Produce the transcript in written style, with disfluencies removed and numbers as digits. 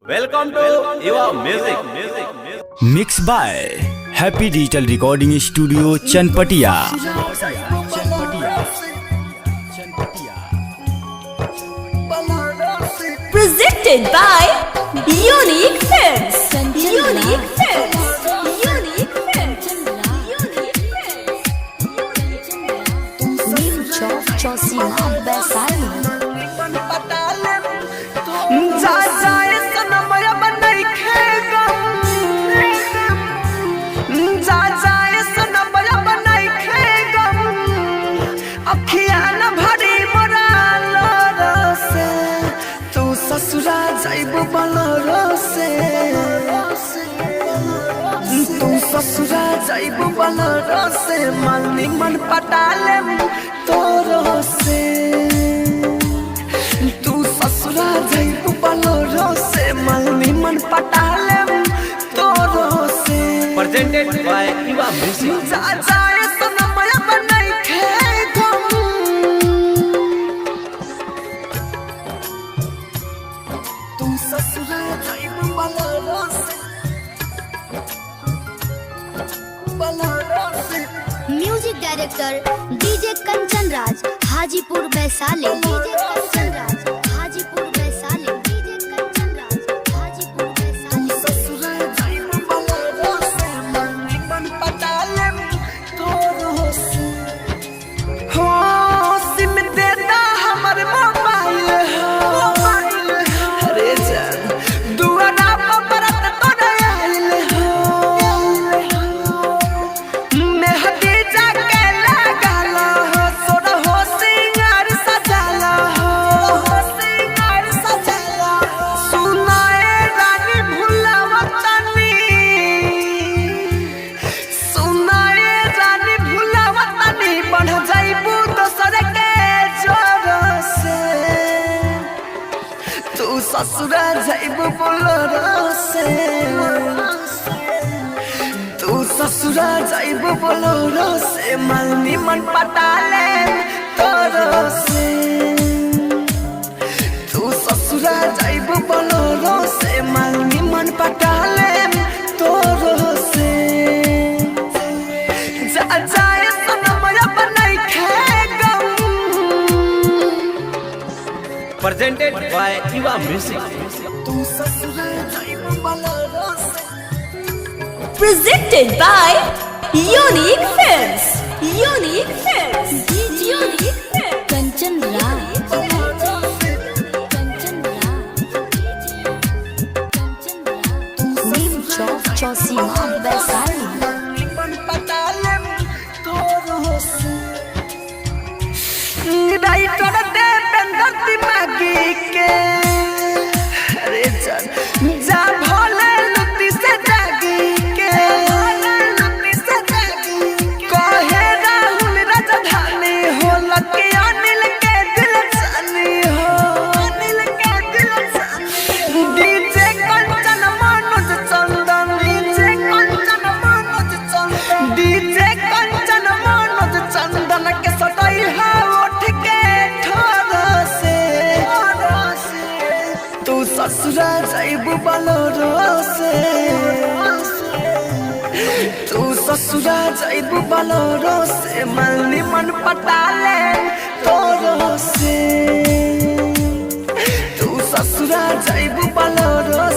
Welcome to Yuva music mix by happy digital recording studio Chanpatia. Presented by Unique Films. Unique Films. Unique Films. Unique Films. Chosima Besali. जा जाए सनमया बनई खेगम जा जाए सनमया बनई खेगम अखिया न भरी मोरा लरसे तू ससुरा जाइबो बलरसे तू ससुरा जाइबो बलरसे मालनी मन पटाले तोरसे तू ससुरा जाइबो बलरसे मालनी मन पटाले तोरसे प्रेजेंटेड बाय युवा म्यूजिक। जा जाए सनमया बनई खेगम तू ससुरा जाइबो बलरसे music director DJ Kanchan Raj Hajipur Vaishali. DJ Kanchan Raj Hajipur Vaishali. DJ Kanchan Raj Hajipur Vaishali. ससुरा जाइबो बलरसे मालनी मन पटाले तोरसे हो सिम देता हमर मोबाइल हो अरे जान दुआरा पर बरत तोरे आइल हो मेहदी जाके लगाल हो सोर हो सिंगार सजाला हो सिंगार सजाला सुनाए रानी भुलावतनी सुनाए रानी भुलावतनी बढ़ जाइबू दोसर के जोर से तू ससुरा जाइबू बोलरसे तू ससुरा जाइबू बोलरसे मालनी मन पटाले तोरसे तू ससुरा जाइबू बोलरसे मालनी मन पटाले तोरसे जा जाए सनमया बनई खेगम प्रेजेंटेड बाय युवा म्यूजिक। तू ससुरा जाइबू बोलरसे Presented by Unique Films. Unique Films. Unique Films. Kanchan Raj Kanchan Raj Kanchan Raj चौसीमा Vaishali. मन पटाले तोरसे राइटर देवेंद्र दिमागी के अरे जान जा भोले लुटी से जागी के कहे राहुल राजधानी हो लके अनिल के दिल जानी हो अनिल के दिल जानी डीजे कंचन मनोज चंदन डीजे कंचन मनोज चंदन डीजे कंचन मनोज चंदन के सटाई है उठ के ठोरसे तू ससुरा जाइबू बलरसे तू ससुरा जाइबू बलरसे मालनी मन पटाले तोरसे तू ससुरा जाइबू बलरसे